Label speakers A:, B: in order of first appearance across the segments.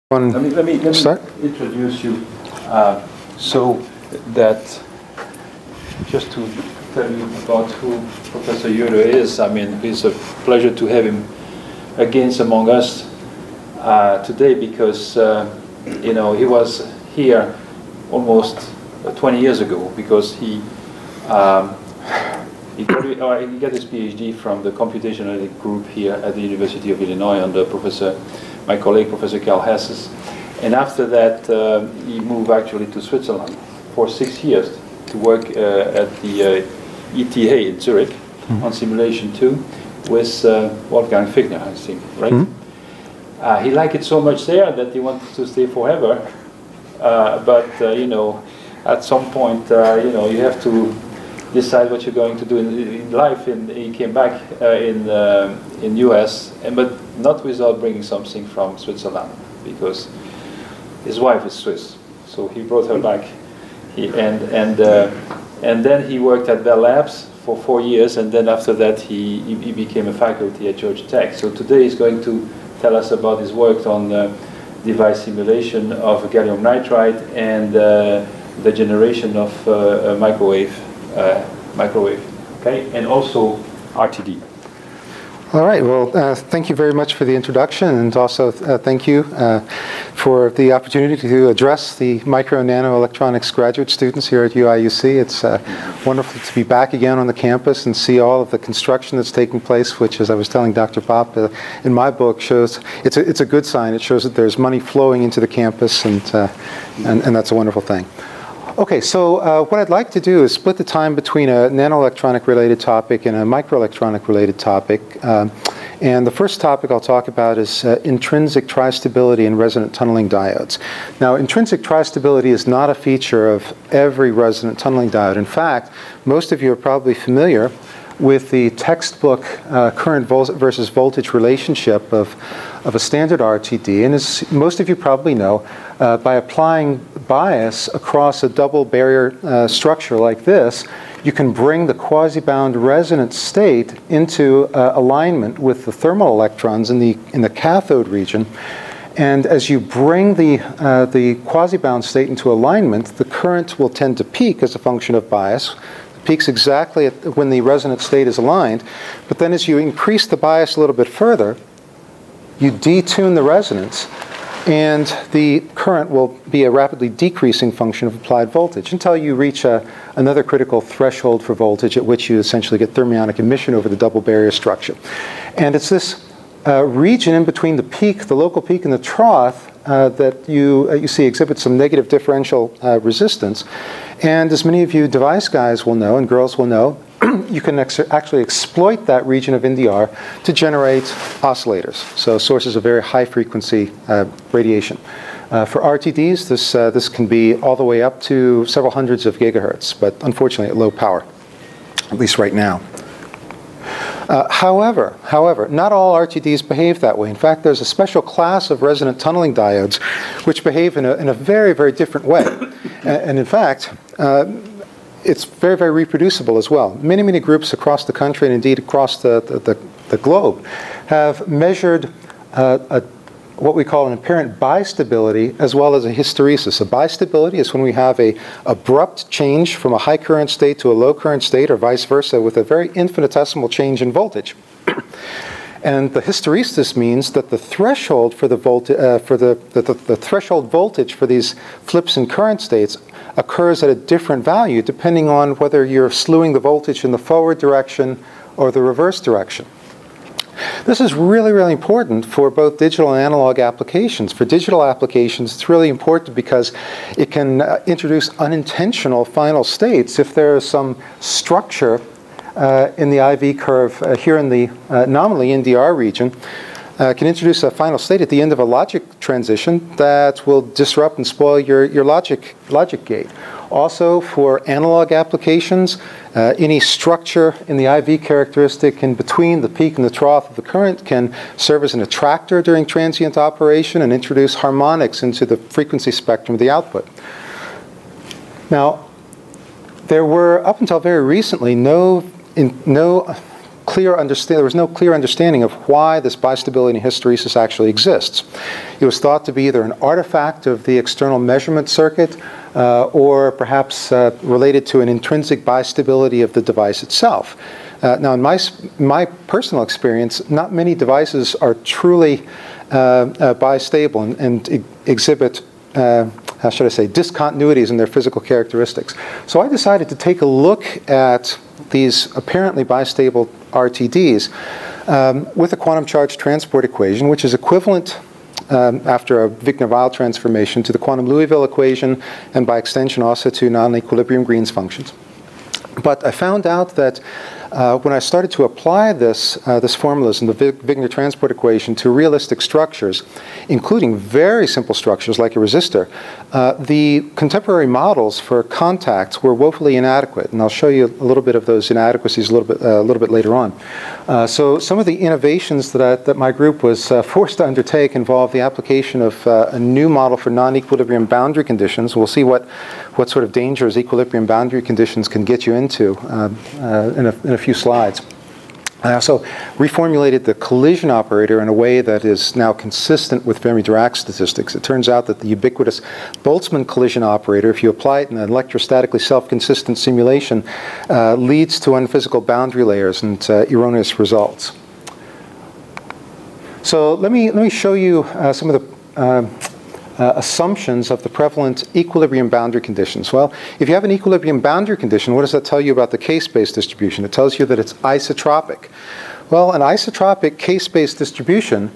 A: Let me introduce you so that just to tell you about who Professor Yoder is. I mean, it's a pleasure to have him again among us today because you know, he was here almost 20 years ago because he got his PhD from the computational group here at the University of Illinois under my colleague, Professor Carl Hesses. And after that, he moved actually to Switzerland for 6 years to work at the ETH in Zurich on Simulation 2 with Wolfgang Figner, I think, right? He liked it so much there that he wanted to stay forever. But you know, at some point, you know, you have to decide what you're going to do in life. And he came back in US, but not without bringing something from Switzerland, because his wife is Swiss, so he brought her back. And then he worked at Bell Labs for 4 years, and then after that he became a faculty at Georgia Tech. So today he's going to tell us about his work on device simulation of gallium nitride and the generation of microwave, okay, and also RTD.
B: All right, well, thank you very much for the introduction, and also thank you for the opportunity to address the micro and nanoelectronics graduate students here at UIUC. It's wonderful to be back again on the campus and see all of the construction that's taking place, which, as I was telling Dr. Pop in my book, shows it's a good sign. It shows that there's money flowing into the campus, and that's a wonderful thing. Okay, so what I'd like to do is split the time between a nanoelectronic related topic and a microelectronic related topic. And the first topic I'll talk about is intrinsic tristability in resonant tunneling diodes. Now, intrinsic tristability is not a feature of every resonant tunneling diode. In fact, most of you are probably familiar with the textbook current versus voltage relationship of a standard RTD. And as most of you probably know, by applying bias across a double barrier structure like this, you can bring the quasi-bound resonant state into alignment with the thermal electrons in the cathode region. And as you bring the quasi-bound state into alignment, the current will tend to peak as a function of bias. Peaks exactly when the resonant state is aligned, but then as you increase the bias a little bit further, you detune the resonance, and the current will be a rapidly decreasing function of applied voltage until you reach another critical threshold for voltage at which you essentially get thermionic emission over the double barrier structure. And it's this region in between the peak, the local peak, and the trough that you see exhibits some negative differential resistance. And as many of you device guys will know, and girls will know, you can actually exploit that region of NDR to generate oscillators, so sources of very high frequency radiation. For RTDs, this can be all the way up to several hundreds of gigahertz, but unfortunately at low power, at least right now. However, not all RTDs behave that way. In fact, there's a special class of resonant tunneling diodes which behave in a very, very different way. And in fact, it's very, very reproducible as well. Many, many groups across the country and indeed across the globe have measured what we call an apparent bistability as well as a hysteresis. A bistability is when we have an abrupt change from a high current state to a low current state, or vice versa, with a very infinitesimal change in voltage. And the hysteresis means that the threshold for the threshold voltage for these flips in current states occurs at a different value depending on whether you're slewing the voltage in the forward direction or the reverse direction. This is really, really important for both digital and analog applications. For digital applications, it's really important because it can introduce unintentional final states if there is some structure in the IV curve here in the nominally NDR region. Can introduce a final state at the end of a logic transition that will disrupt and spoil your logic gate. Also, for analog applications, any structure in the IV characteristic in between the peak and the trough of the current can serve as an attractor during transient operation and introduce harmonics into the frequency spectrum of the output. Now, there were, up until very recently, no there was no clear understanding of why this bistability and hysteresis actually exists. It was thought to be either an artifact of the external measurement circuit or perhaps related to an intrinsic bistability of the device itself. Now, in my personal experience, not many devices are truly bistable and exhibit, how should I say, discontinuities in their physical characteristics. So I decided to take a look at these apparently bistable RTDs with a quantum charge transport equation, which is equivalent after a Wigner-Weil transformation to the quantum Liouville equation, and by extension also to non-equilibrium Green's functions. But I found out that when I started to apply this formalism, the Wigner transport equation, to realistic structures, including very simple structures like a resistor, the contemporary models for contacts were woefully inadequate, and I'll show you a little bit of those inadequacies a little bit later on. So some of the innovations that my group was forced to undertake involve the application of a new model for non-equilibrium boundary conditions. We'll see what sort of dangers equilibrium boundary conditions can get you into in a few slides. I also reformulated the collision operator in a way that is now consistent with Fermi-Dirac statistics. It turns out that the ubiquitous Boltzmann collision operator, if you apply it in an electrostatically self-consistent simulation, leads to unphysical boundary layers and erroneous results. So let me show you some of the assumptions of the prevalent equilibrium boundary conditions. Well, if you have an equilibrium boundary condition, what does that tell you about the case-based distribution? It tells you that it's isotropic. Well, an isotropic case-based distribution,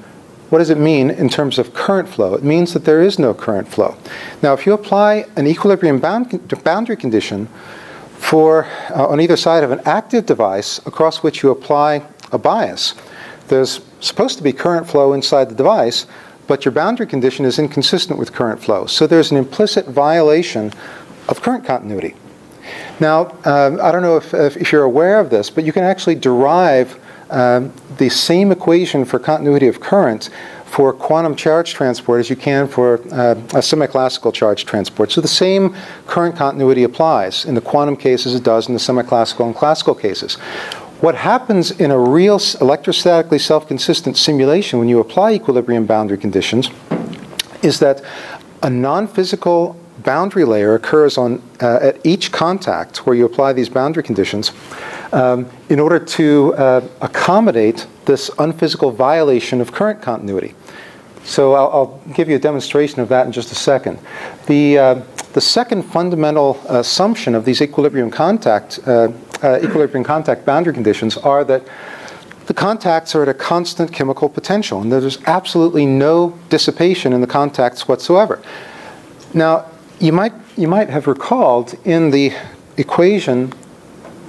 B: what does it mean in terms of current flow? It means that there is no current flow. Now, if you apply an equilibrium boundary condition for on either side of an active device across which you apply a bias, there's supposed to be current flow inside the device, but your boundary condition is inconsistent with current flow. So there's an implicit violation of current continuity. Now, I don't know if you're aware of this, but you can actually derive the same equation for continuity of current for quantum charge transport as you can for a semi-classical charge transport. So the same current continuity applies in the quantum case as it does in the semi-classical and classical cases. What happens in a real electrostatically self-consistent simulation when you apply equilibrium boundary conditions is that a non-physical boundary layer occurs at each contact where you apply these boundary conditions in order to accommodate this unphysical violation of current continuity. So I'll give you a demonstration of that in just a second. The second fundamental assumption of these equilibrium contact boundary conditions are that the contacts are at a constant chemical potential, and there's absolutely no dissipation in the contacts whatsoever. Now, you might have recalled in the equation,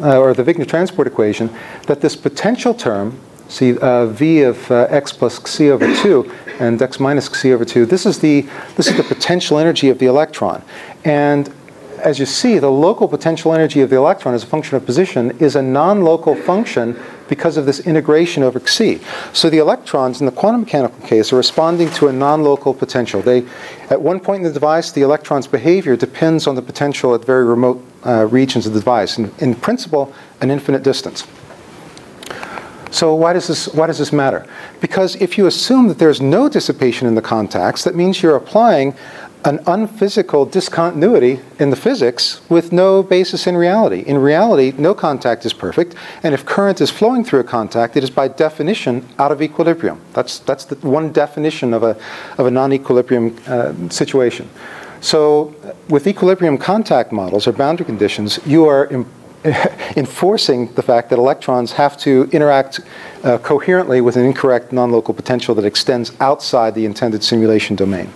B: or the Wigner transport equation, that this potential term, see V of x plus xc over 2 and x minus xc over 2, this is the potential energy of the electron. And as you see, the local potential energy of the electron as a function of position is a non-local function because of this integration over xc. So the electrons in the quantum mechanical case are responding to a non-local potential. At one point in the device, the electron's behavior depends on the potential at very remote regions of the device, and in principle, an infinite distance. So why does this matter? Because if you assume that there's no dissipation in the contacts, that means you're applying an unphysical discontinuity in the physics with no basis in reality. In reality, no contact is perfect, and if current is flowing through a contact, it is by definition out of equilibrium. That's the one definition of a non-equilibrium situation. So with equilibrium contact models or boundary conditions, you are enforcing the fact that electrons have to interact coherently with an incorrect non-local potential that extends outside the intended simulation domain.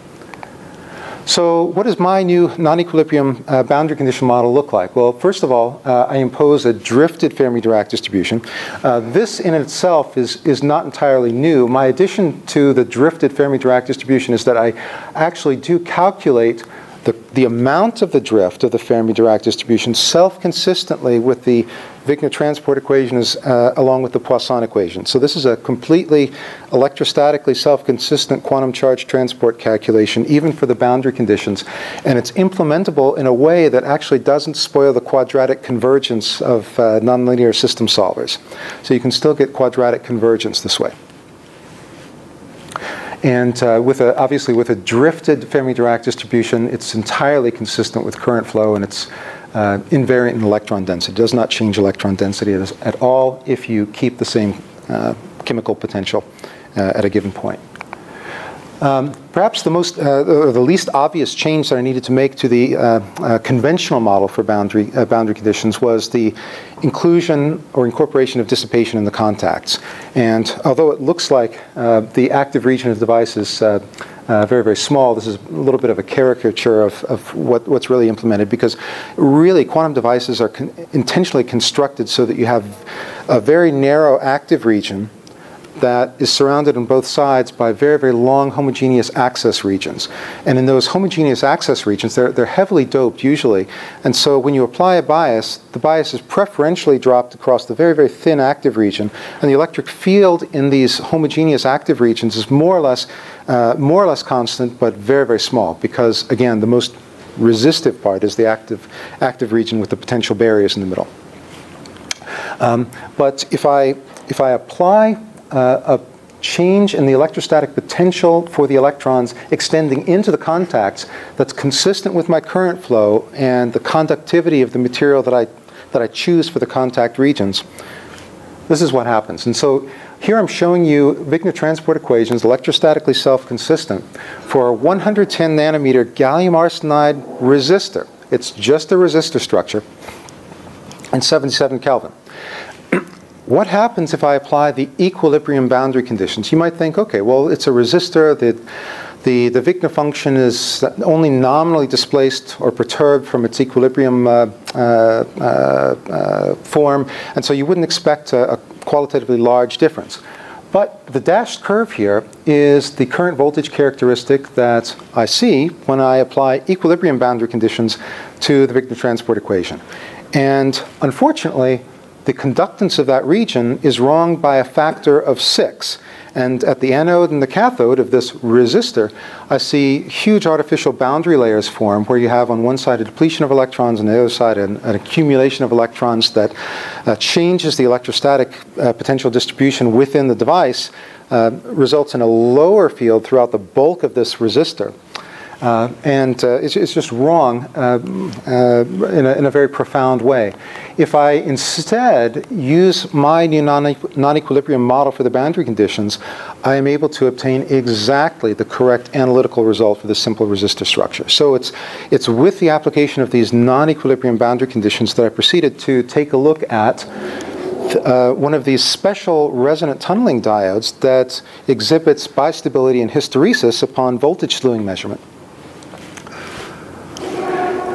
B: So what does my new non-equilibrium boundary condition model look like? Well, first of all, I impose a drifted Fermi-Dirac distribution. This in itself is not entirely new. My addition to the drifted Fermi-Dirac distribution is that I actually do calculate the amount of the drift of the Fermi-Dirac distribution self-consistently with the Wigner transport equation along with the Poisson equation. So this is a completely electrostatically self-consistent quantum charge transport calculation, even for the boundary conditions. And it's implementable in a way that actually doesn't spoil the quadratic convergence of nonlinear system solvers. So you can still get quadratic convergence this way. And obviously with a drifted Fermi-Dirac distribution, it's entirely consistent with current flow, and it's invariant in electron density. It does not change electron density at all if you keep the same chemical potential at a given point. Perhaps the least obvious change that I needed to make to the conventional model for boundary conditions was the inclusion or incorporation of dissipation in the contacts. And although it looks like the active region of the device is very, very small, this is a little bit of a caricature of what's really implemented, because really quantum devices are intentionally constructed so that you have a very narrow active region that is surrounded on both sides by very, very long homogeneous access regions. And in those homogeneous access regions, they're heavily doped usually. And so when you apply a bias, the bias is preferentially dropped across the very, very thin active region. And the electric field in these homogeneous active regions is more or less constant, but very, very small, because again, the most resistive part is the active region with the potential barriers in the middle. But if I apply a change in the electrostatic potential for the electrons extending into the contacts that's consistent with my current flow and the conductivity of the material that I choose for the contact regions, this is what happens. And so here I'm showing you Wigner transport equations, electrostatically self-consistent, for a 110 nanometer gallium arsenide resistor. It's just a resistor structure, and 77 Kelvin. What happens if I apply the equilibrium boundary conditions? You might think, okay, well, it's a resistor. The Wigner function is only nominally displaced or perturbed from its equilibrium form, and so you wouldn't expect a qualitatively large difference. But the dashed curve here is the current voltage characteristic that I see when I apply equilibrium boundary conditions to the Wigner transport equation. And unfortunately, the conductance of that region is wrong by a factor of 6. And at the anode and the cathode of this resistor, I see huge artificial boundary layers form, where you have on one side a depletion of electrons and on the other side an accumulation of electrons that changes the electrostatic potential distribution within the device, results in a lower field throughout the bulk of this resistor. It's just wrong in a very profound way. If I instead use my new non-equilibrium model for the boundary conditions, I am able to obtain exactly the correct analytical result for the simple resistor structure. So it's with the application of these non-equilibrium boundary conditions that I proceeded to take a look at one of these special resonant tunneling diodes that exhibits bistability and hysteresis upon voltage slewing measurement.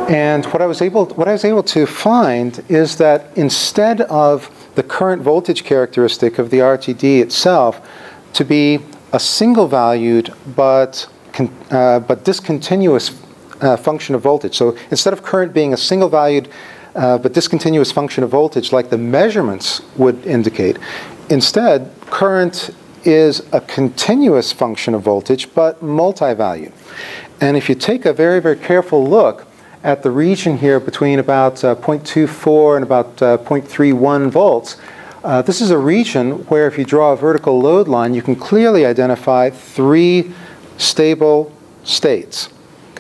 B: And what I was able to find is that instead of the current voltage characteristic of the RTD itself to be a single-valued but discontinuous function of voltage, so instead of current being a single-valued but discontinuous function of voltage like the measurements would indicate, instead current is a continuous function of voltage but multi-valued. And if you take a very, very careful look at the region here between about 0.24 and about 0.31 volts, this is a region where if you draw a vertical load line, you can clearly identify 3 stable states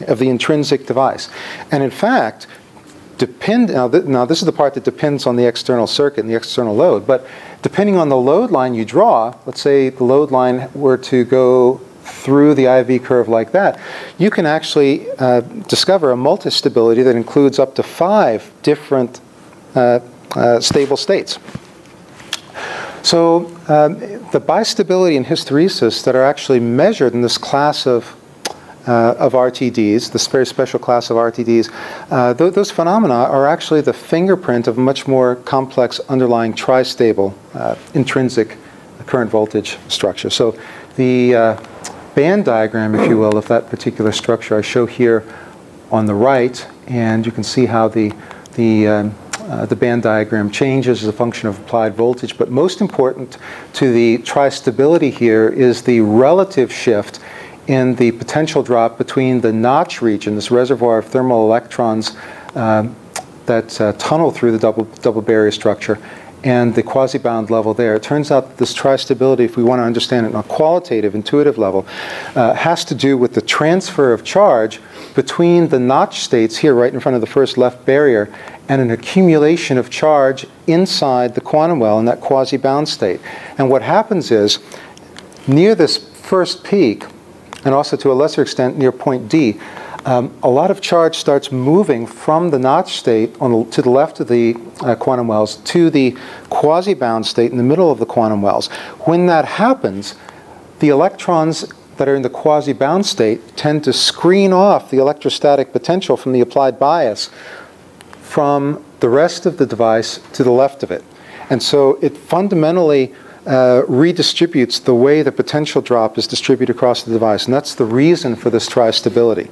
B: of the intrinsic device. And in fact, now this is the part that depends on the external circuit and the external load, but depending on the load line you draw, let's say the load line were to go through the IV curve like that, you can actually discover a multi-stability that includes up to 5 different stable states. So the bistability and hysteresis that are actually measured in this class of RTDs, this very special class of RTDs, those phenomena are actually the fingerprint of a much more complex underlying tri-stable intrinsic current voltage structure. So the band diagram, if you will, of that particular structure I show here on the right, and you can see how the band diagram changes as a function of applied voltage. But most important to the tristability here is the relative shift in the potential drop between the notch region, this reservoir of thermal electrons that tunnel through the double barrier structure, and the quasi-bound level there. It turns out that this tristability, if we want to understand it on a qualitative, intuitive level, has to do with the transfer of charge between the notch states here, right in front of the first left barrier, and an accumulation of charge inside the quantum well in that quasi-bound state. And what happens is, near this first peak, and also to a lesser extent near point D, a lot of charge starts moving from the notch state to the left of the quantum wells to the quasi-bound state in the middle of the quantum wells. When that happens, the electrons that are in the quasi-bound state tend to screen off the electrostatic potential from the applied bias from the rest of the device to the left of it. And so it fundamentally redistributes the way the potential drop is distributed across the device. And that's the reason for this tristability.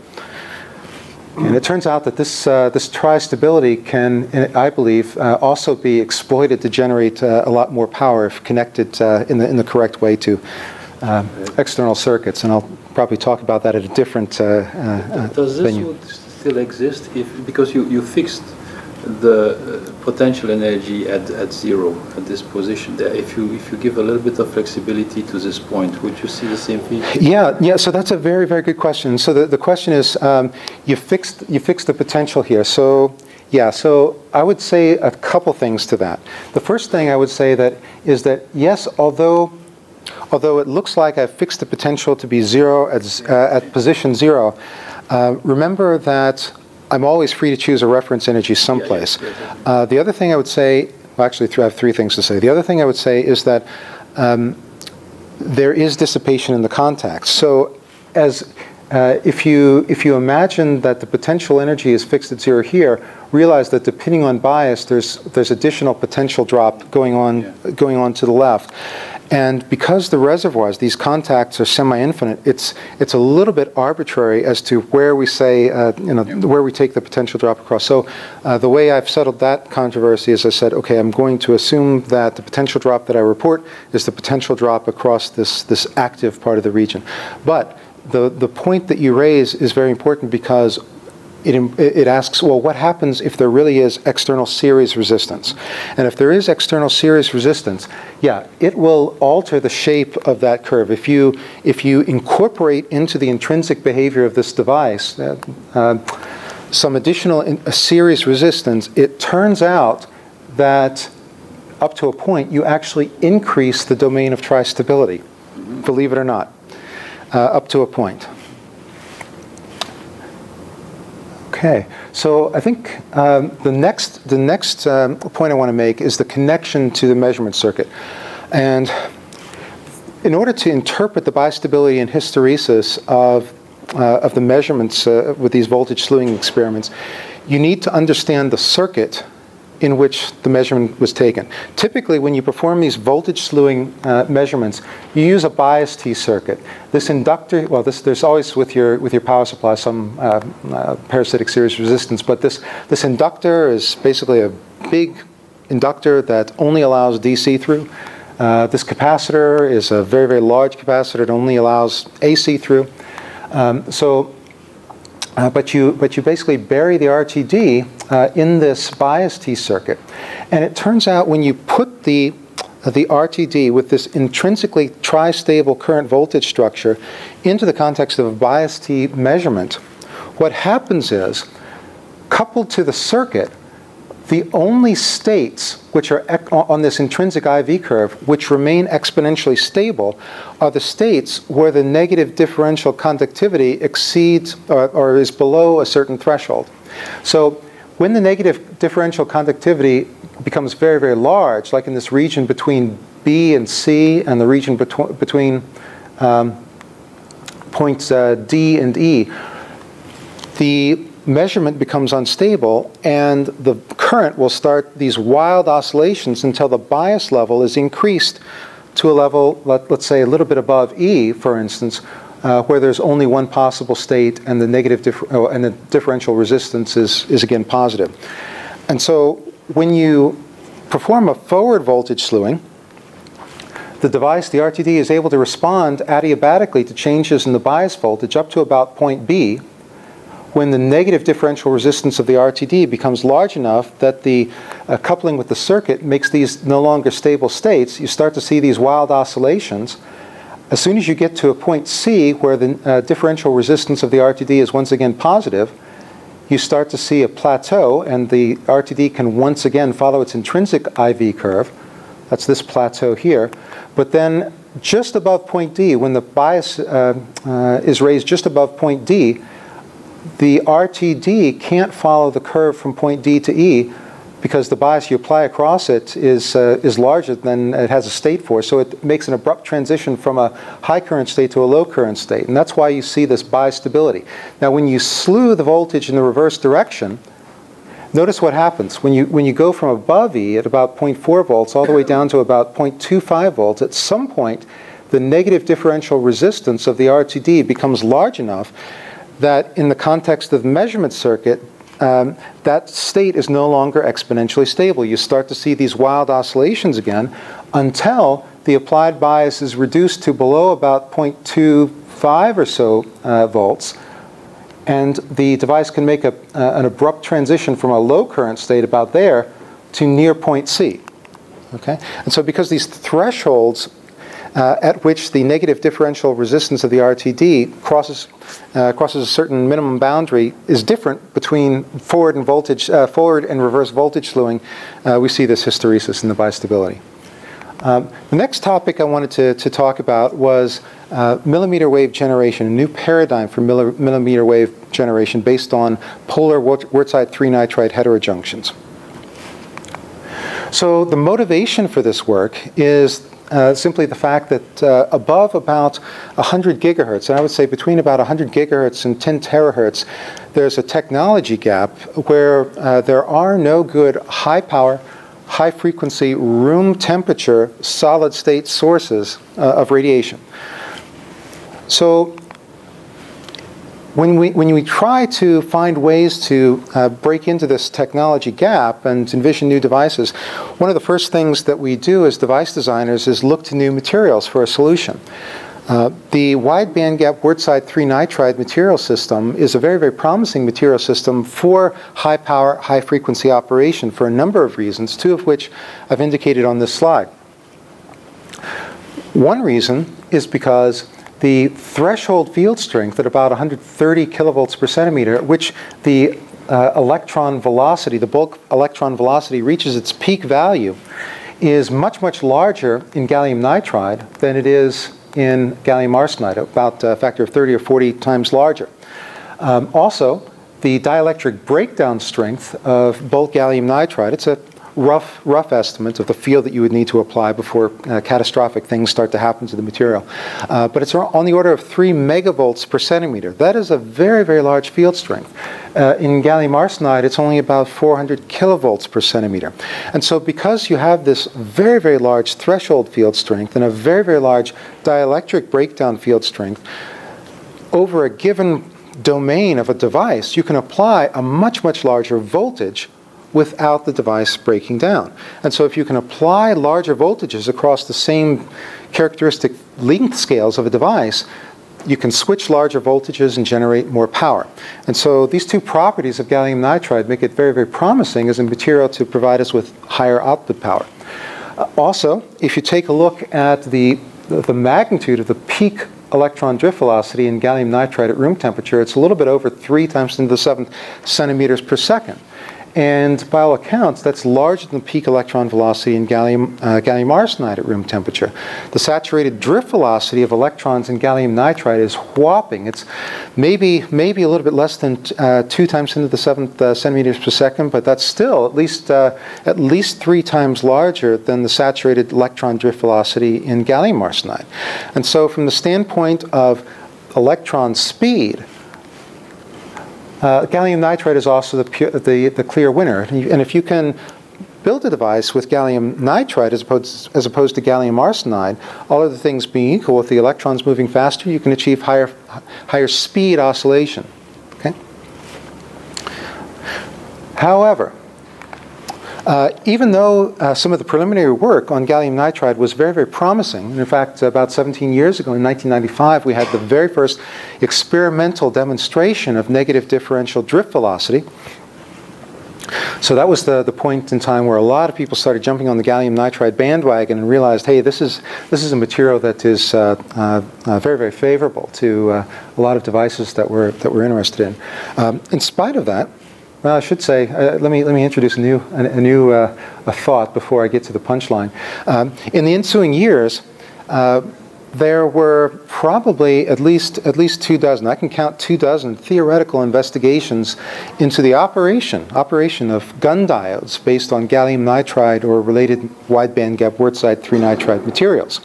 B: And it turns out that this tristability can, I believe, also be exploited to generate a lot more power if connected in the correct way to external circuits. And I'll probably talk about that at a different venue.
A: Does this still exist because you fixed the potential energy at zero at this position there? If you give a little bit of flexibility to this point, would you see the same feature?
B: Yeah. So that's a very, very good question. So the question is, you fixed the potential here. So yeah. So I would say a couple things to that. The first thing I would say is that yes, although it looks like I've fixed the potential to be zero at position zero, remember that I'm always free to choose a reference energy someplace. The other thing I would say, well, actually I have three things to say. The other thing I would say is that there is dissipation in the contacts. So if you imagine that the potential energy is fixed at zero here, realize that depending on bias, there's additional potential drop going on to the left. And because the reservoirs, these contacts, are semi-infinite, it's a little bit arbitrary as to where we say, where we take the potential drop across. So the way I've settled that controversy is I said, okay, I'm going to assume that the potential drop that I report is the potential drop across this active part of the region. But the point that you raise is very important because it asks, well, what happens if there really is external series resistance? And if there is external series resistance, yeah, it will alter the shape of that curve. If you incorporate into the intrinsic behavior of this device some additional series resistance, it turns out that up to a point, you actually increase the domain of tristability, believe it or not, up to a point. Okay, so I think the next point I want to make is the connection to the measurement circuit. And in order to interpret the bistability and hysteresis of the measurements with these voltage slewing experiments, you need to understand the circuit in which the measurement was taken. Typically, when you perform these voltage slewing measurements, you use a bias T circuit. This inductor, well, there's always with your power supply some parasitic series resistance, but this inductor is basically a big inductor that only allows DC through. This capacitor is a very, very large capacitor that only allows AC through. But you basically bury the RTD in this bias T circuit. And it turns out when you put the RTD with this intrinsically tri-stable current voltage structure into the context of a bias T measurement, what happens is, coupled to the circuit, the only states which are on this intrinsic IV curve which remain exponentially stable are the states where the negative differential conductivity exceeds or is below a certain threshold. So when the negative differential conductivity becomes very, very large, like in this region between B and C and the region between points D and E, the measurement becomes unstable and the current will start these wild oscillations until the bias level is increased to a level, let's say a little bit above E, for instance, where there's only one possible state and the differential resistance is again positive. And so when you perform a forward voltage slewing, the device, the RTD, is able to respond adiabatically to changes in the bias voltage up to about point B, when the negative differential resistance of the RTD becomes large enough that the coupling with the circuit makes these no longer stable states. You start to see these wild oscillations. As soon as you get to a point C, where the differential resistance of the RTD is once again positive, you start to see a plateau, and the RTD can once again follow its intrinsic IV curve. That's this plateau here. But then just above point D, when the bias is raised just above point D, the RTD can't follow the curve from point D to E, because the bias you apply across it is larger than it has a state for. So it makes an abrupt transition from a high current state to a low current state. And that's why you see this bistability. Now, when you slew the voltage in the reverse direction, notice what happens. When you go from above E at about 0.4 volts all the way down to about 0.25 volts, at some point, the negative differential resistance of the RTD becomes large enough that in the context of the measurement circuit, that state is no longer exponentially stable. You start to see these wild oscillations again until the applied bias is reduced to below about 0.25 or so volts, and the device can make an abrupt transition from a low current state about there to near point C. Okay? And so because these thresholds at which the negative differential resistance of the RTD crosses a certain minimum boundary is different between forward and reverse voltage slewing, we see this hysteresis in the bistability. The next topic I wanted to talk about was millimeter wave generation, a new paradigm for millimeter wave generation based on polar wurtzite III-nitride heterojunctions. So the motivation for this work is simply the fact that above about 100 gigahertz, and I would say between about 100 gigahertz and 10 terahertz, there's a technology gap where there are no good high power, high frequency, room temperature, solid state sources of radiation. So when we try to find ways to break into this technology gap and envision new devices, one of the first things that we do as device designers is look to new materials for a solution. The wide bandgap wurtzite III-nitride material system is a very, very promising material system for high power, high frequency operation for a number of reasons, two of which I've indicated on this slide. One reason is because the threshold field strength at about 130 kilovolts per centimeter, at which the electron velocity, the bulk electron velocity, reaches its peak value, is much, much larger in gallium nitride than it is in gallium arsenide, about a factor of 30 or 40 times larger. Also, the dielectric breakdown strength of bulk gallium nitride, it's a rough estimate of the field that you would need to apply before catastrophic things start to happen to the material. But it's on the order of 3 megavolts per centimeter. That is a very, very large field strength. In gallium arsenide, it's only about 400 kilovolts per centimeter. And so because you have this very, very large threshold field strength and a very, very large dielectric breakdown field strength, over a given domain of a device, you can apply a much, much larger voltage without the device breaking down. And so if you can apply larger voltages across the same characteristic length scales of a device, you can switch larger voltages and generate more power. And so these two properties of gallium nitride make it very, very promising as a material to provide us with higher output power. Also, if you take a look at the magnitude of the peak electron drift velocity in gallium nitride at room temperature, it's a little bit over 3 times 10 to the 7th centimeters per second. And by all accounts, that's larger than peak electron velocity in gallium arsenide at room temperature. The saturated drift velocity of electrons in gallium nitride is whopping. It's maybe a little bit less than 2 times 10 to the 7th centimeters per second, but that's still at least 3 times larger than the saturated electron drift velocity in gallium arsenide. And so from the standpoint of electron speed, gallium nitride is also the clear winner. And if you can build a device with gallium nitride as opposed to gallium arsenide, all other things being equal, with the electrons moving faster, you can achieve higher speed oscillation. Okay? However, even though some of the preliminary work on gallium nitride was very, very promising, and in fact, about 17 years ago, in 1995, we had the very first experimental demonstration of negative differential drift velocity. So that was the point in time where a lot of people started jumping on the gallium nitride bandwagon and realized, hey, this is a material that is very, very favorable to a lot of devices that we're interested in. In spite of that, well, I should say, let me introduce a new thought before I get to the punchline. In the ensuing years, there were probably at least 24, I can count 24 theoretical investigations into the operation of Gunn diodes based on gallium nitride or related wideband gap wurtzite III-nitride materials.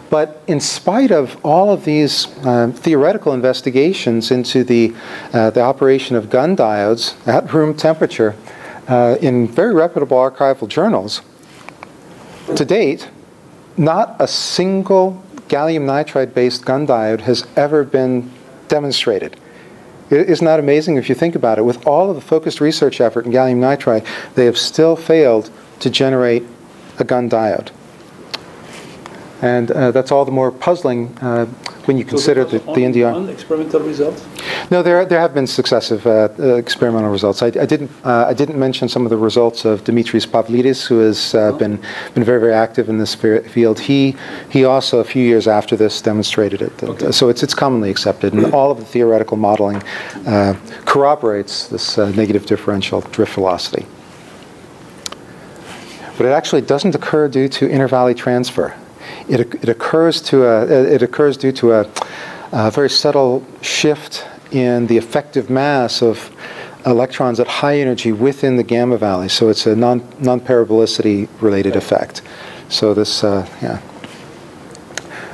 B: But in spite of all of these theoretical investigations into the operation of Gunn diodes at room temperature in very reputable archival journals, to date, not a single gallium nitride-based Gunn diode has ever been demonstrated. Isn't that amazing if you think about it? With all of the focused research effort in gallium nitride, they have still failed to generate a Gunn diode. And that's all the more puzzling when you consider the NDR.
A: On experimental results?
B: No, there have been successive experimental results. I didn't mention some of the results of Dimitris Pavlidis, who has been very, very active in this field. He also, a few years after this, demonstrated it. Okay. So it's commonly accepted, and all of the theoretical modeling corroborates this negative differential drift velocity. But it actually doesn't occur due to inter-valley transfer. It occurs due to a very subtle shift in the effective mass of electrons at high energy within the gamma valley. So it's a non-parabolicity related effect. So this, yeah.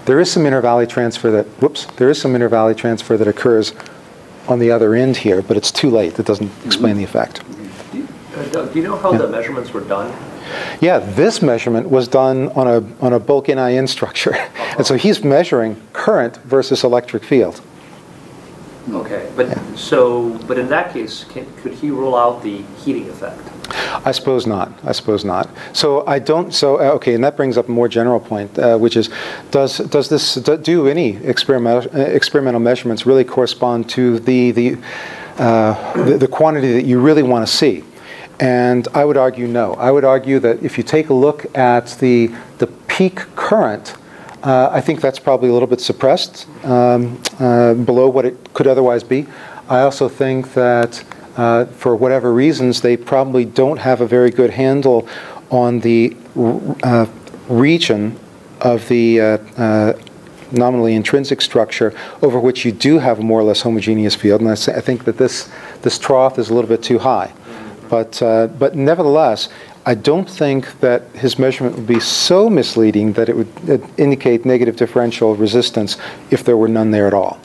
B: There is some inter-valley transfer that occurs on the other end here, but it's too late. That doesn't explain the effect.
C: Doug, do you know how the measurements were done?
B: Yeah, this measurement was done on a bulk NIN structure. And so he's measuring current versus electric field.
C: Okay, but but in that case, could he rule out the heating effect?
B: I suppose not. I suppose not. So I don't. So okay, and that brings up a more general point, which is, do any experimental measurements really correspond to the quantity that you really want to see? And I would argue no. I would argue that if you take a look at the peak current, I think that's probably a little bit suppressed below what it could otherwise be. I also think that for whatever reasons, they probably don't have a very good handle on the region of the nominally intrinsic structure over which you do have a more or less homogeneous field. And I think that this trough is a little bit too high. But nevertheless, I don't think that his measurement would be so misleading that it would indicate negative differential resistance if there were none there at all.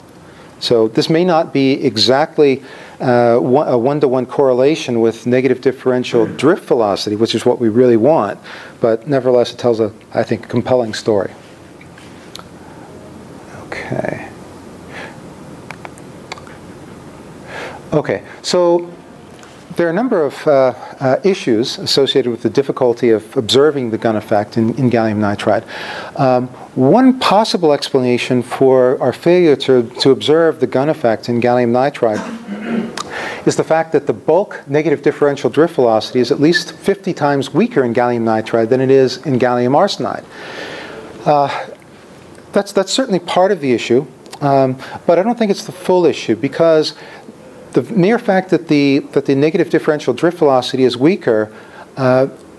B: So this may not be exactly a one-to-one correlation with negative differential drift velocity, which is what we really want, but nevertheless it tells a, I think, compelling story. Okay. Okay, so there are a number of issues associated with the difficulty of observing the Gunn effect in gallium nitride. One possible explanation for our failure to observe the Gunn effect in gallium nitride is the fact that the bulk negative differential drift velocity is at least 50 times weaker in gallium nitride than it is in gallium arsenide. That's certainly part of the issue, but I don't think it's the full issue, because the mere fact that the negative differential drift velocity is weaker,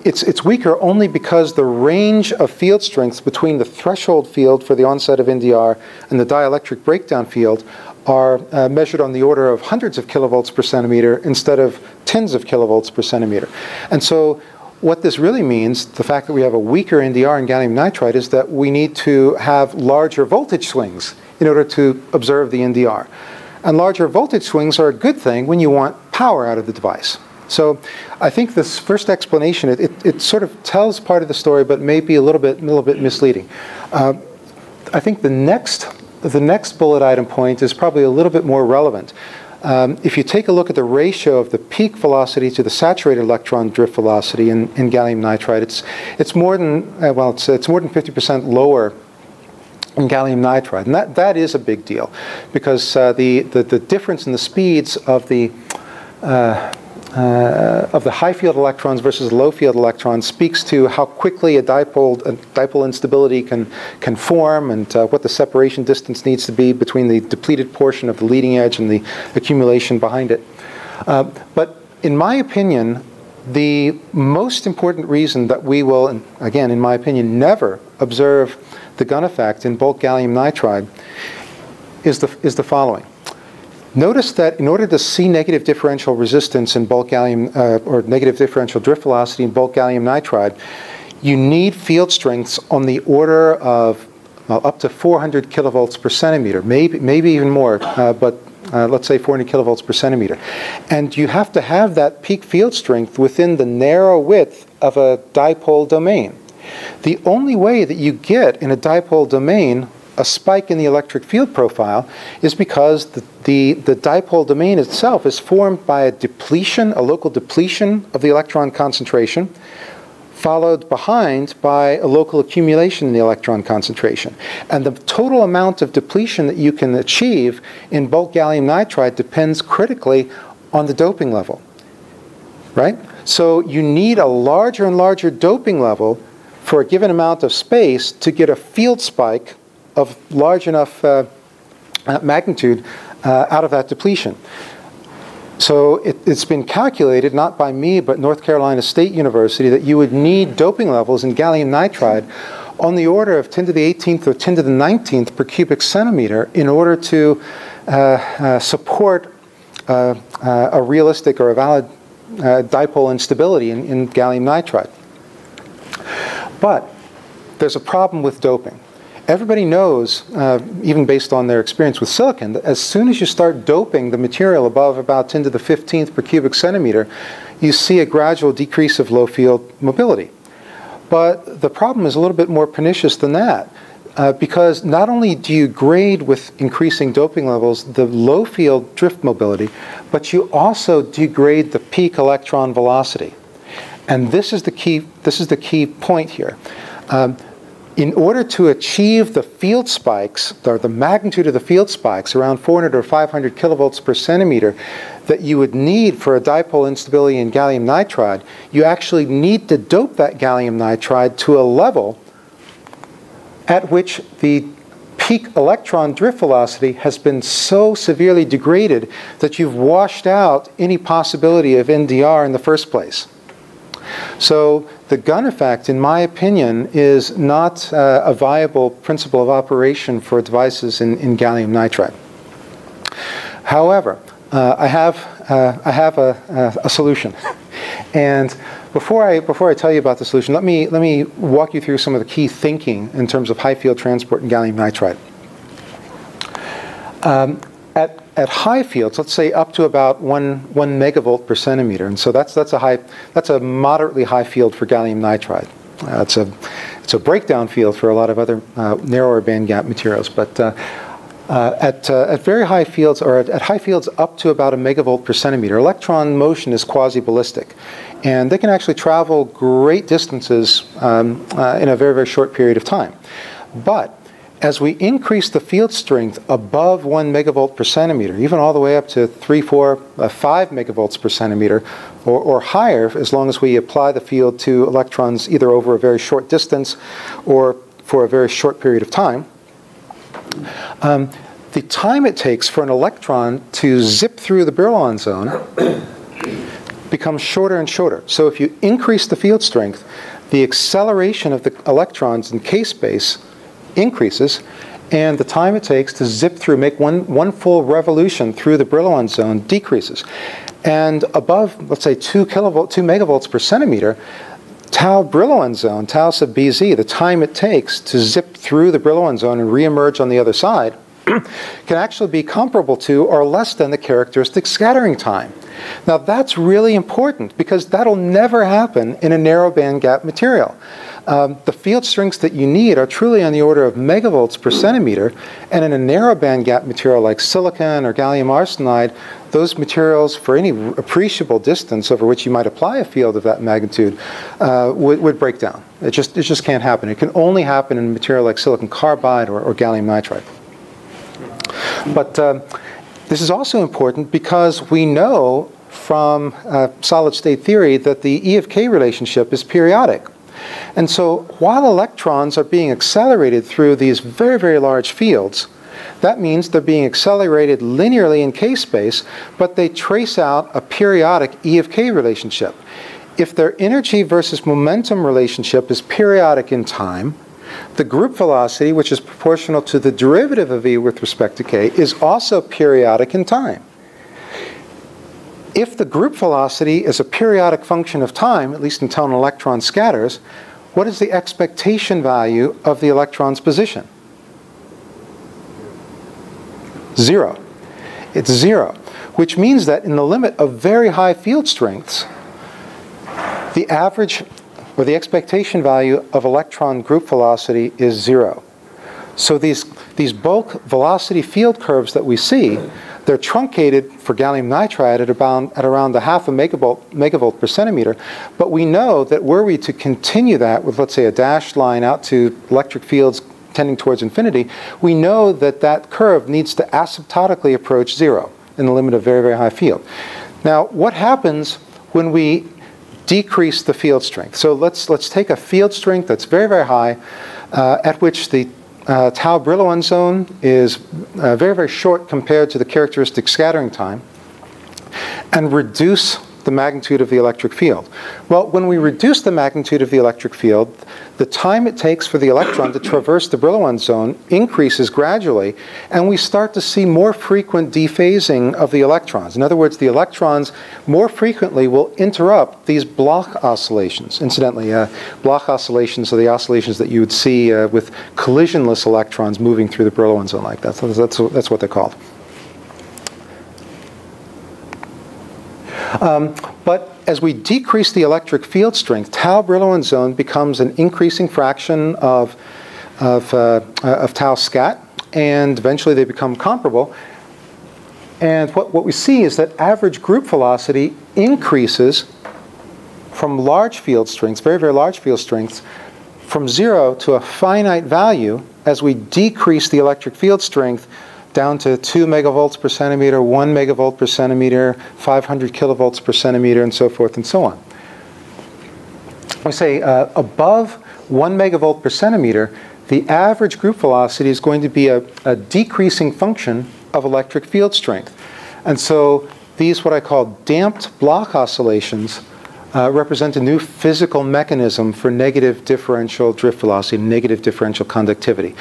B: it's weaker only because the range of field strengths between the threshold field for the onset of NDR and the dielectric breakdown field are measured on the order of hundreds of kilovolts per centimeter instead of tens of kilovolts per centimeter. And so what this really means, the fact that we have a weaker NDR in gallium nitride, is that we need to have larger voltage swings in order to observe the NDR. And larger voltage swings are a good thing when you want power out of the device. So I think this first explanation, it sort of tells part of the story, but may be a little bit misleading. I think the next bullet item point is probably a little bit more relevant. If you take a look at the ratio of the peak velocity to the saturated electron drift velocity in gallium nitride, it's more than it's more than 50% lower in gallium nitride, and that is a big deal, because the difference in the speeds of the high field electrons versus low field electrons speaks to how quickly a dipole instability can form, and what the separation distance needs to be between the depleted portion of the leading edge and the accumulation behind it. But in my opinion, the most important reason that we will, and again, in my opinion, never observe the Gunn effect in bulk gallium nitride is the following. Notice that in order to see negative differential resistance in bulk gallium, or negative differential drift velocity in bulk gallium nitride, you need field strengths on the order of up to 400 kilovolts per centimeter, maybe even more, but let's say 400 kilovolts per centimeter. And you have to have that peak field strength within the narrow width of a dipole domain. The only way that you get in a dipole domain a spike in the electric field profile is because the dipole domain itself is formed by a local depletion of the electron concentration, followed behind by a local accumulation in the electron concentration. And the total amount of depletion that you can achieve in bulk gallium nitride depends critically on the doping level, right? So you need a larger and larger doping level for a given amount of space to get a field spike of large enough magnitude out of that depletion. So it's been calculated, not by me, but North Carolina State University, that you would need doping levels in gallium nitride on the order of 10 to the 18th or 10 to the 19th per cubic centimeter in order to support a realistic or a valid dipole instability in gallium nitride. But there's a problem with doping. Everybody knows, even based on their experience with silicon, that as soon as you start doping the material above about 10 to the 15th per cubic centimeter, you see a gradual decrease of low field mobility. But the problem is a little bit more pernicious than that, because not only do you grade with increasing doping levels the low field drift mobility, but you also degrade the peak electron velocity. And this is the key point here. In order to achieve the field spikes, or the magnitude of the field spikes, around 400 or 500 kilovolts per centimeter, that you would need for a dipole instability in gallium nitride, you actually need to dope that gallium nitride to a level at which the peak electron drift velocity has been so severely degraded that you've washed out any possibility of NDR in the first place. So the Gunn effect, in my opinion, is not a viable principle of operation for devices in gallium nitride. However, I have a solution, and before I tell you about the solution, let me walk you through some of the key thinking in terms of high field transport in gallium nitride. At high fields, let's say up to about 1 megavolt per centimeter, and so that's a moderately high field for gallium nitride. It's a breakdown field for a lot of other narrower band gap materials, but at very high fields, or at high fields up to about 1 megavolt per centimeter, electron motion is quasi-ballistic, and they can actually travel great distances in a very, very short period of time. But as we increase the field strength above 1 megavolt per centimeter, even all the way up to 3, 4, 5 megavolts per centimeter, or higher, as long as we apply the field to electrons either over a very short distance or for a very short period of time, the time it takes for an electron to zip through the Brillouin zone becomes shorter and shorter. So if you increase the field strength, the acceleration of the electrons in K space increases, and the time it takes to zip through, make one full revolution through the Brillouin zone decreases. And above, let's say 2 megavolts per centimeter, tau Brillouin zone, tau sub BZ, the time it takes to zip through the Brillouin zone and reemerge on the other side, can actually be comparable to or less than the characteristic scattering time. Now that's really important because that'll never happen in a narrow bandgap material. The field strengths that you need are truly on the order of megavolts per centimeter, and in a narrow bandgap material like silicon or gallium arsenide, those materials for any appreciable distance over which you might apply a field of that magnitude would break down. It just can't happen. It can only happen in a material like silicon carbide or gallium nitride. But this is also important because we know from solid state theory that the E of K relationship is periodic. And so while electrons are being accelerated through these very, very large fields, that means they're being accelerated linearly in K space, but they trace out a periodic E of K relationship. If their energy versus momentum relationship is periodic in time, the group velocity, which is proportional to the derivative of E with respect to K, is also periodic in time. If the group velocity is a periodic function of time, at least until an electron scatters, what is the expectation value of the electron's position? 0. It's 0, which means that in the limit of very high field strengths, the average or the expectation value of electron group velocity is 0. So these bulk velocity field curves that we see, they're truncated for gallium nitride at around a half a megavolt per centimeter. But we know that were we to continue that with, let's say, a dashed line out to electric fields tending towards infinity, we know that that curve needs to asymptotically approach 0 in the limit of very, very high field. Now, what happens when we decrease the field strength? So let's take a field strength that's very, very high, at which the tau Brillouin zone is very, very short compared to the characteristic scattering time, and reduce the magnitude of the electric field. Well, when we reduce the magnitude of the electric field, the time it takes for the electron to traverse the Brillouin zone increases gradually, and we start to see more frequent dephasing of the electrons. In other words, the electrons more frequently will interrupt these Bloch oscillations. Incidentally, Bloch oscillations are the oscillations that you would see with collisionless electrons moving through the Brillouin zone like that. So that's what they're called. But as we decrease the electric field strength, tau Brillouin zone becomes an increasing fraction of tau scat, and eventually they become comparable. And what we see is that average group velocity increases from large field strengths, very, very large field strengths, from 0 to a finite value as we decrease the electric field strength down to 2 megavolts per centimeter, 1 megavolt per centimeter, 500 kilovolts per centimeter, and so forth and so on. We say above 1 megavolt per centimeter, the average group velocity is going to be a decreasing function of electric field strength. And so these, what I call damped Bloch oscillations, represent a new physical mechanism for negative differential drift velocity, negative differential conductivity.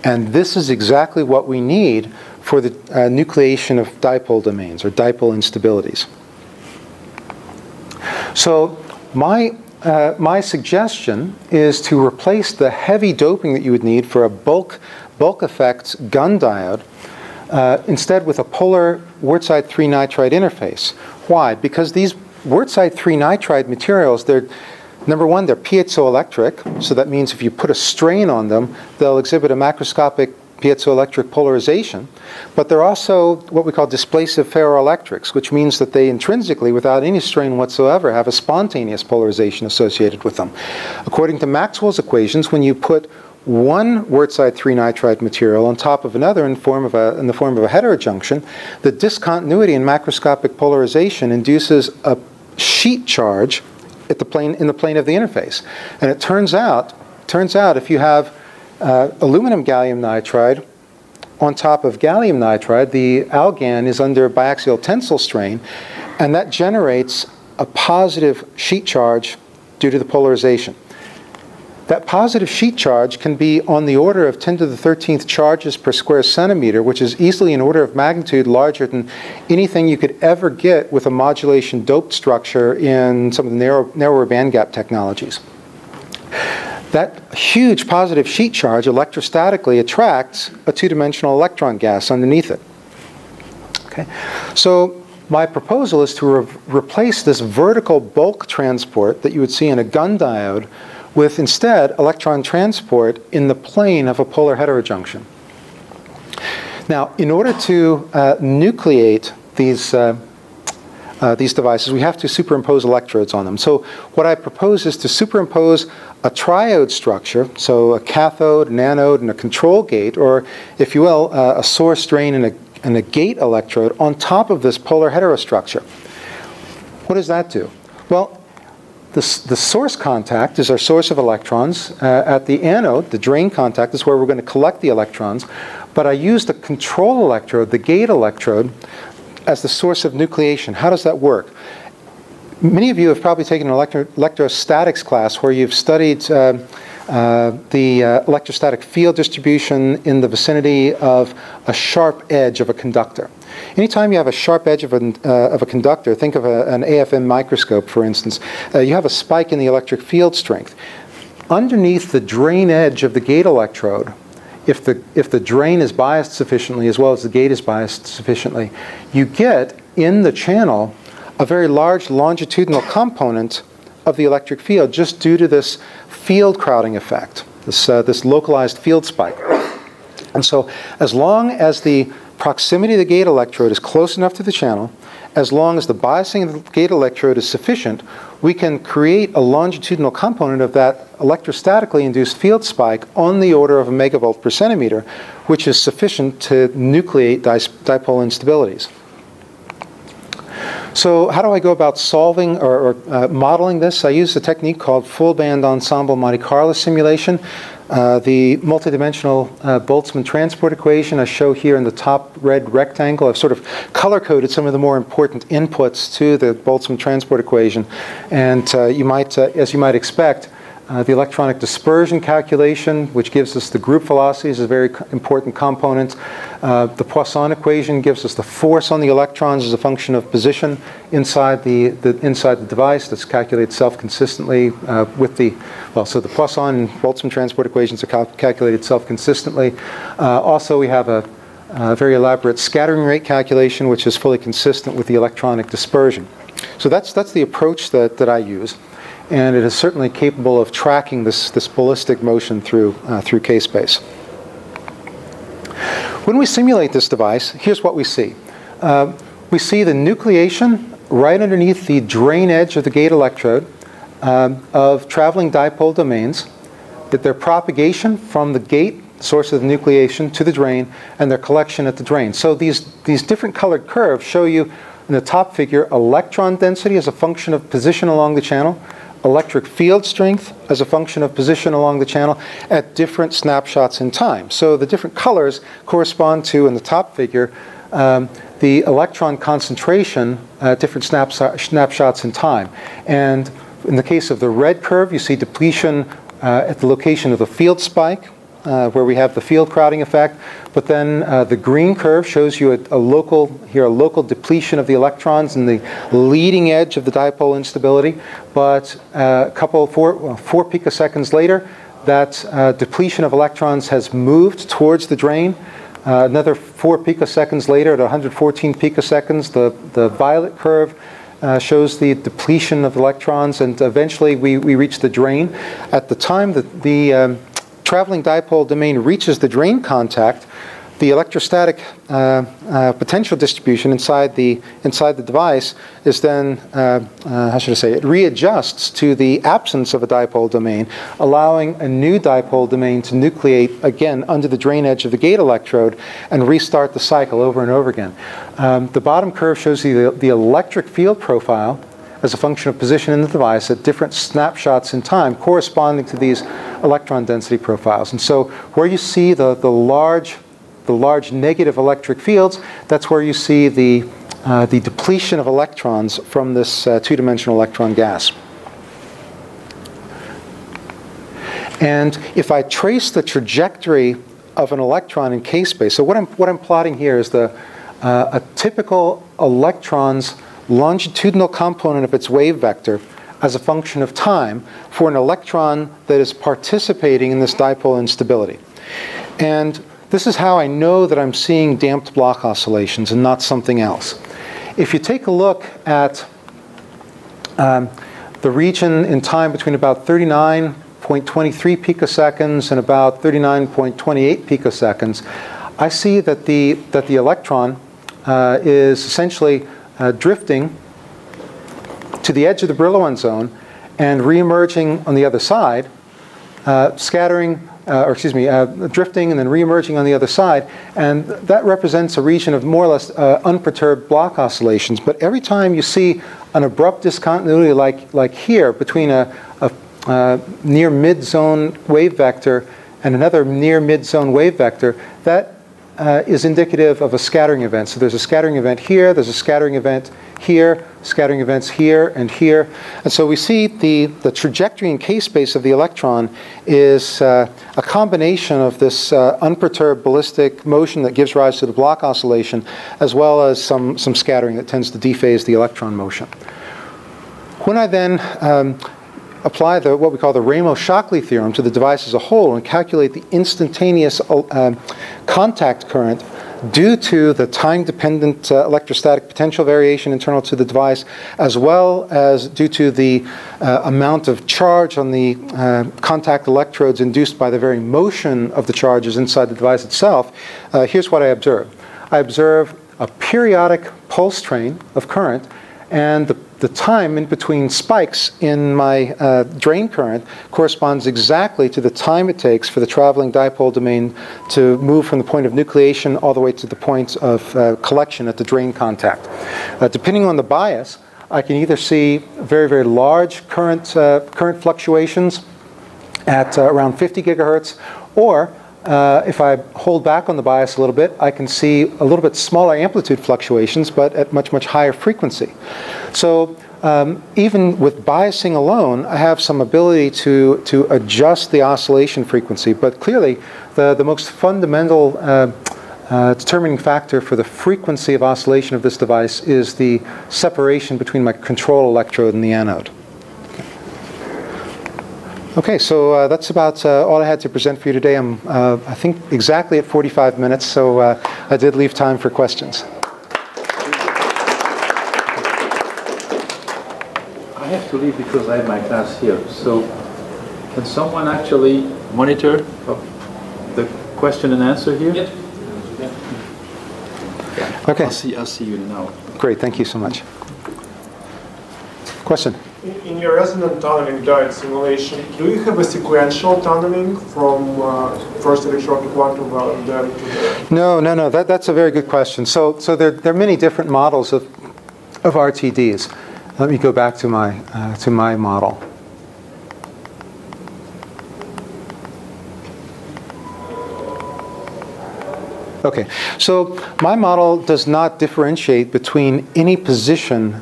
B: And this is exactly what we need for the nucleation of dipole domains, or dipole instabilities. So my suggestion is to replace the heavy doping that you would need for a bulk effects Gunn diode instead with a polar wurtzite III-nitride interface. Why? Because these wurtzite III-nitride materials, number one, they're piezoelectric, so that means if you put a strain on them, they'll exhibit a macroscopic piezoelectric polarization, but they're also what we call displacive ferroelectrics, which means that they intrinsically, without any strain whatsoever, have a spontaneous polarization associated with them. According to Maxwell's equations, when you put one wurtzite III-nitride material on top of another in the form of a heterojunction, the discontinuity in macroscopic polarization induces a sheet charge at in the plane of the interface. And it turns out if you have aluminum gallium nitride on top of gallium nitride, the AlGaN is under biaxial tensile strain, and that generates a positive sheet charge due to the polarization. That positive sheet charge can be on the order of 10 to the 13th charges per square centimeter, which is easily an order of magnitude larger than anything you could ever get with a modulation doped structure in some of the narrower bandgap technologies. that huge positive sheet charge electrostatically attracts a two-dimensional electron gas underneath it. Okay? So my proposal is to replace this vertical bulk transport that you would see in a Gunn diode with instead electron transport in the plane of a polar heterojunction. Now, in order to nucleate these devices, we have to superimpose electrodes on them. So what I propose is to superimpose a triode structure, so a cathode, an anode, and a control gate, or if you will, a source, drain, and a gate electrode on top of this polar heterostructure. What does that do? Well, the source contact is our source of electrons. At the anode, the drain contact is where we're going to collect the electrons. But I use the control electrode, the gate electrode, as the source of nucleation. How does that work? Many of you have probably taken an electrostatics class where you've studied the electrostatic field distribution in the vicinity of a sharp edge of a conductor. Anytime you have a sharp edge of a conductor, think of an AFM microscope, for instance, you have a spike in the electric field strength. Underneath the drain edge of the gate electrode, if the drain is biased sufficiently as well as the gate is biased sufficiently, you get in the channel a very large longitudinal component of the electric field just due to this field crowding effect, this localized field spike. And so as long as the proximity of the gate electrode is close enough to the channel, as long as the biasing of the gate electrode is sufficient, we can create a longitudinal component of that electrostatically induced field spike on the order of a megavolt per centimeter, which is sufficient to nucleate dipole instabilities. So how do I go about solving or modeling this? I use a technique called full band ensemble Monte Carlo simulation. The multidimensional Boltzmann transport equation I show here in the top red rectangle. I've sort of color-coded some of the more important inputs to the Boltzmann transport equation. And you might, as you might expect, the electronic dispersion calculation, which gives us the group velocity, is a very important component. The Poisson equation gives us the force on the electrons as a function of position inside the device. That's calculated self-consistently with the, well, so the Poisson and Boltzmann transport equations are calculated self-consistently. Also, we have a very elaborate scattering rate calculation, which is fully consistent with the electronic dispersion. So that's the approach that I use. And it is certainly capable of tracking this ballistic motion through K-space. When we simulate this device, here's what we see. We see the nucleation right underneath the drain edge of the gate electrode of traveling dipole domains, that their propagation from the gate, source of the nucleation, to the drain, and their collection at the drain. So these different colored curves show you in the top figure electron density as a function of position along the channel, electric field strength as a function of position along the channel at different snapshots in time. So the different colors correspond to, in the top figure, the electron concentration at different snapshots in time. And in the case of the red curve, you see depletion at the location of the field spike, where we have the field crowding effect. But then the green curve shows you a local depletion of the electrons in the leading edge of the dipole instability. But four picoseconds later, that depletion of electrons has moved towards the drain. Another 4 picoseconds later, at 114 picoseconds, the violet curve shows the depletion of electrons, and eventually we reach the drain. At the time that the traveling dipole domain reaches the drain contact, the electrostatic potential distribution inside the device is then, how should I say, it readjusts to the absence of a dipole domain, allowing a new dipole domain to nucleate again under the drain edge of the gate electrode and restart the cycle over and over again. The bottom curve shows you the electric field profile as a function of position in the device at different snapshots in time corresponding to these electron density profiles. And so where you see the large negative electric fields, that's where you see the depletion of electrons from this two-dimensional electron gas. And if I trace the trajectory of an electron in K-space, so what I'm plotting here is a typical electron's longitudinal component of its wave vector as a function of time for an electron that is participating in this dipole instability. And this is how I know that I'm seeing damped Bloch oscillations and not something else. If you take a look at the region in time between about 39.23 picoseconds and about 39.28 picoseconds, I see that the electron is essentially drifting to the edge of the Brillouin zone and reemerging on the other side, drifting and then reemerging on the other side, and that represents a region of more or less unperturbed Bloch oscillations. But every time you see an abrupt discontinuity like here between a near mid-zone wave vector and another near mid-zone wave vector, that is indicative of a scattering event. So there's a scattering event here, there's a scattering event here, scattering events here and here. And so we see the trajectory and k-space of the electron is a combination of this unperturbed ballistic motion that gives rise to the Bloch oscillation, as well as some scattering that tends to dephase the electron motion. When I then apply what we call the Ramos-Shockley theorem to the device as a whole and calculate the instantaneous contact current due to the time-dependent electrostatic potential variation internal to the device, as well as due to the amount of charge on the contact electrodes induced by the very motion of the charges inside the device itself, here's what I observe. I observe a periodic pulse train of current, and the time in between spikes in my drain current corresponds exactly to the time it takes for the traveling dipole domain to move from the point of nucleation all the way to the point of collection at the drain contact. Depending on the bias, I can either see very, very large current fluctuations at around 50 gigahertz, or if I hold back on the bias a little bit, I can see a little bit smaller amplitude fluctuations, but at much, much higher frequency. So even with biasing alone, I have some ability to adjust the oscillation frequency. But clearly, the most fundamental determining factor for the frequency of oscillation of this device is the separation between my control electrode and the anode. Okay, so that's about all I had to present for you today. I'm, I think, exactly at 45 minutes, so I did leave time for questions.
A: I have to leave because I have my class here. So can someone actually monitor the question and answer here?
C: Yep.
B: Okay.
A: I'll see you now.
B: Great, thank you so much. Question?
D: In your resonant tunneling diode simulation, do you have a sequential tunneling from first electronic quantum value then to the...
B: No. That's a very good question. So there are many different models of RTDs. Let me go back to my model. Okay, so my model does not differentiate between any position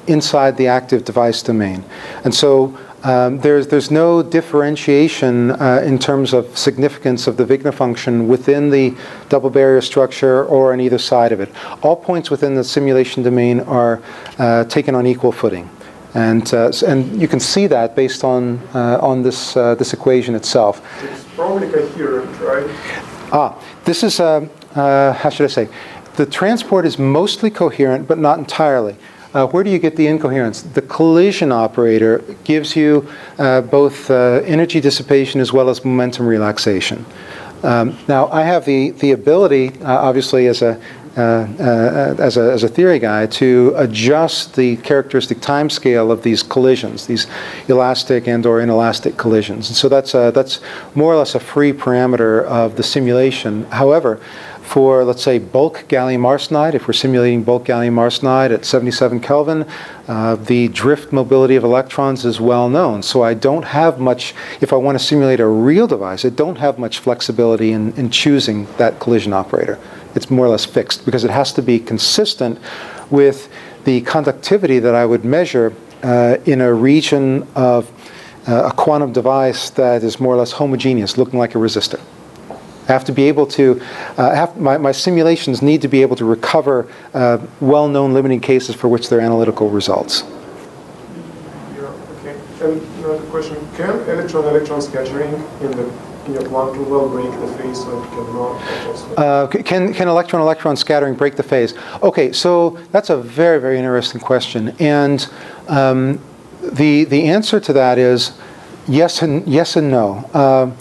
B: inside the active device domain. And so there's no differentiation in terms of significance of the Wigner function within the double barrier structure or on either side of it. All points within the simulation domain are taken on equal footing. And you can see that based on this equation itself.
D: It's probably coherent, right?
B: This is, how should I say, the transport is mostly coherent, but not entirely. Where do you get the incoherence? The collision operator gives you both energy dissipation as well as momentum relaxation. Now, I have the ability, obviously, as a theory guy, to adjust the characteristic time scale of these collisions, these elastic and/or inelastic collisions. And so that's more or less a free parameter of the simulation. However, for, let's say, bulk gallium arsenide, if we're simulating bulk gallium arsenide at 77 Kelvin, the drift mobility of electrons is well known. So I don't have much, if I want to simulate a real device, I don't have much flexibility in choosing that collision operator. It's more or less fixed because it has to be consistent with the conductivity that I would measure in a region of a quantum device that is more or less homogeneous, looking like a resistor. I have to be able to, my simulations need to be able to recover well-known limiting cases for which they're analytical results.
D: Yeah, okay. And another question: can electron-electron scattering in your quantum well break the phase, or cannot?
B: Can electron-electron scattering break the phase? Okay, so that's a very, very interesting question, and the answer to that is yes and no.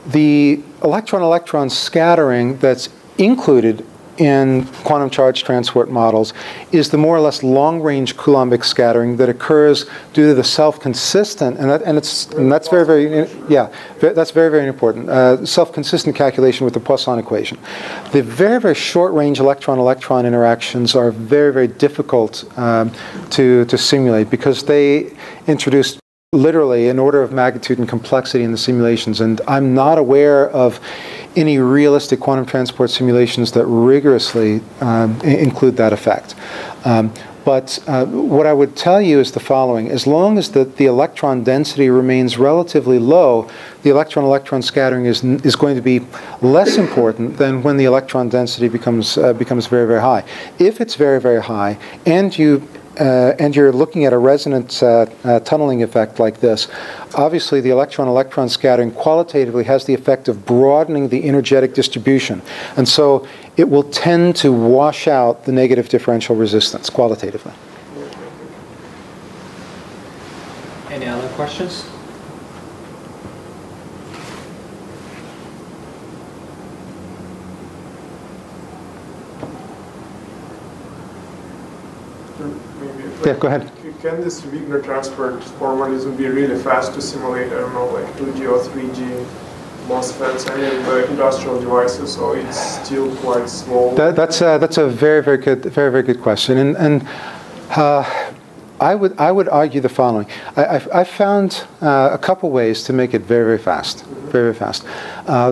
B: The electron-electron scattering that's included in quantum charge transport models is the more or less long-range Coulombic scattering that occurs due to the self-consistent, and that's very, very, yeah, that's very, very important. Self-consistent calculation with the Poisson equation. The very, very short-range electron-electron interactions are very, very difficult to simulate because they introduce literally an order of magnitude and complexity in the simulations, and I'm not aware of any realistic quantum transport simulations that rigorously include that effect. But what I would tell you is the following: as long as the electron density remains relatively low, the electron-electron scattering is going to be less important than when the electron density becomes very, very high. If it's very, very high, and you're looking at a resonant tunneling effect like this, obviously the electron-electron scattering qualitatively has the effect of broadening the energetic distribution. And so it will tend to wash out the negative differential resistance qualitatively.
C: Any other questions?
B: Yeah, go ahead.
D: Can this Wigner transport formalism be really fast to simulate, I don't know, like 2G or 3G MOSFETs, any of the industrial devices, or it's still quite slow?
B: That's a very, very good question, and I would argue the following. I found a couple ways to make it very, very fast. Very, very fast.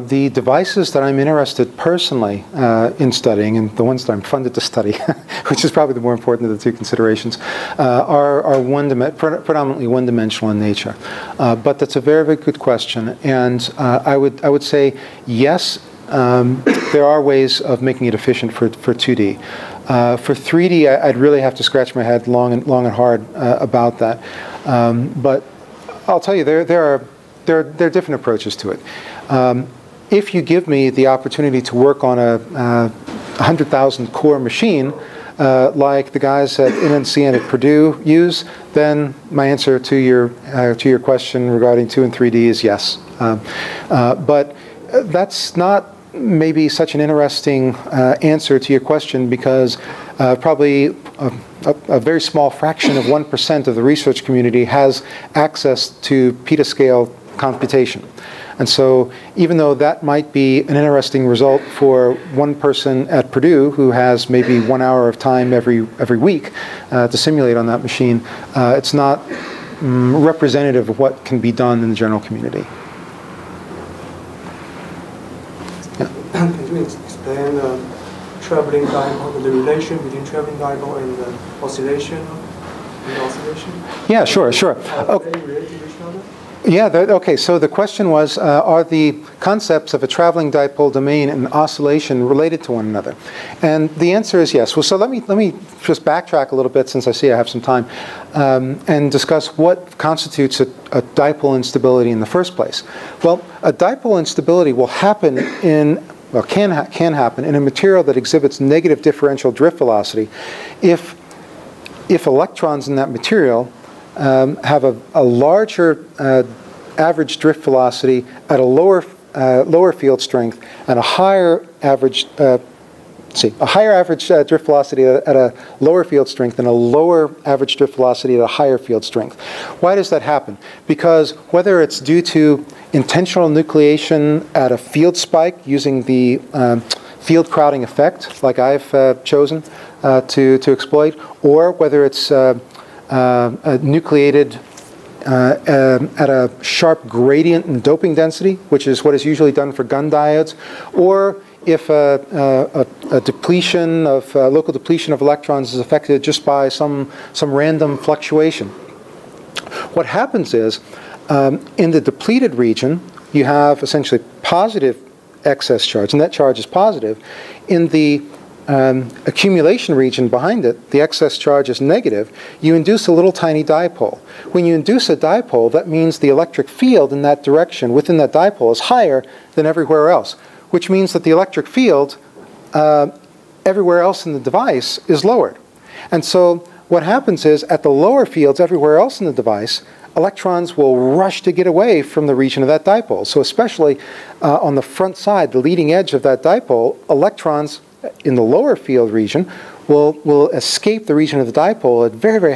B: The devices that I'm interested personally in studying, and the ones that I'm funded to study, which is probably the more important of the two considerations, are predominantly one-dimensional in nature. But that's a very, very good question, and I would say yes. There are ways of making it efficient for 2D. For 3D, I'd really have to scratch my head long and hard about that. But I'll tell you, there are different approaches to it. If you give me the opportunity to work on a 100,000 core machine, like the guys at NNC and at Purdue use, then my answer to your question regarding 2 and 3D is yes. But that's not maybe such an interesting answer to your question, because probably a very small fraction of 1% of the research community has access to petascale computation. And so even though that might be an interesting result for one person at Purdue who has maybe 1 hour of time every week to simulate on that machine, it's not representative of what can be done in the general community.
E: Can you explain traveling dipole, the relation between traveling dipole and oscillation?
B: Yeah, sure.
E: Are they related to each other?
B: Yeah, okay, so the question was, are the concepts of a traveling dipole domain and oscillation related to one another? And the answer is yes. Well, so let me just backtrack a little bit, since I see I have some time, and discuss what constitutes a dipole instability in the first place. Well, a dipole instability will happen can happen in a material that exhibits negative differential drift velocity if electrons in that material have a larger average drift velocity at a lower field strength and a higher average drift velocity at a lower field strength and a lower average drift velocity at a higher field strength. Why does that happen? Because whether it's due to intentional nucleation at a field spike using the field crowding effect, like I've chosen to exploit, or whether it's nucleated at a sharp gradient in doping density, which is what is usually done for Gunn diodes, or if a depletion of local depletion of electrons is affected just by some random fluctuation. What happens is, in the depleted region, you have essentially positive excess charge, and that charge is positive. In the accumulation region behind it, the excess charge is negative, you induce a little tiny dipole. When you induce a dipole, that means the electric field in that direction within that dipole is higher than everywhere else, which means that the electric field everywhere else in the device is lowered. And so what happens is, at the lower fields everywhere else in the device, electrons will rush to get away from the region of that dipole. So especially on the front side, the leading edge of that dipole, electrons in the lower field region will escape the region of the dipole at very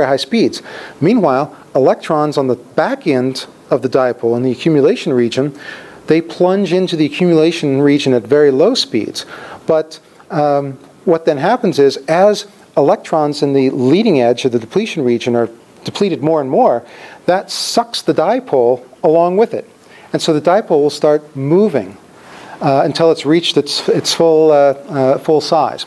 B: high speeds. Meanwhile, electrons on the back end of the dipole in the accumulation region, they plunge into the accumulation region at very low speeds. But what then happens is, as electrons in the leading edge of the depletion region are depleted more and more, that sucks the dipole along with it. And so the dipole will start moving until it's reached its full size.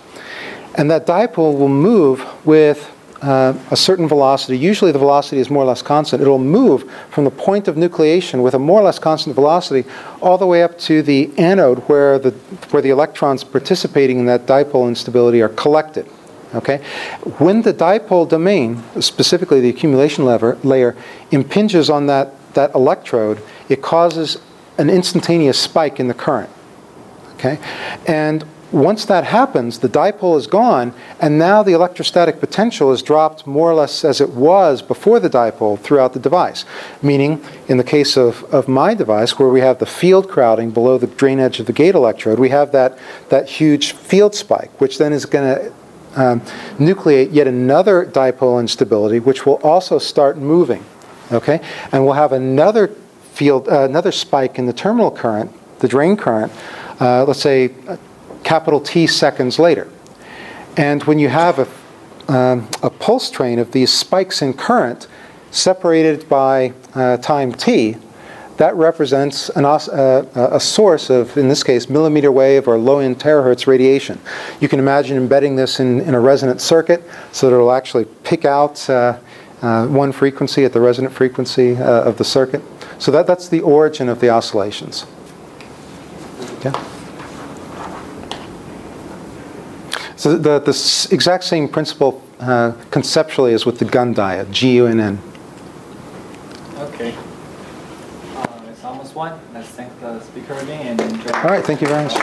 B: And that dipole will move with a certain velocity. Usually the velocity is more or less constant. It'll move from the point of nucleation with a more or less constant velocity all the way up to the anode where the electrons participating in that dipole instability are collected. Okay? When the dipole domain, specifically the accumulation layer, impinges on that electrode, it causes an instantaneous spike in the current. Okay? And once that happens, the dipole is gone, and now the electrostatic potential is dropped more or less as it was before the dipole throughout the device. Meaning, in the case of my device, where we have the field crowding below the drain edge of the gate electrode, we have that huge field spike, which then is going to nucleate yet another dipole instability, which will also start moving. Okay? And we'll have another spike in the terminal current, the drain current, let's say capital T seconds later. And when you have a pulse train of these spikes in current separated by time t, that represents a source of, in this case, millimeter wave or low-end terahertz radiation. You can imagine embedding this in a resonant circuit so that it will actually pick out one frequency at the resonant frequency of the circuit. So that's the origin of the oscillations. Okay. So the exact same principle conceptually as with the Gunn diode, GUNN.
F: Okay. It's almost one. Let's thank the speaker again and enjoy.
B: All right, thank you very much.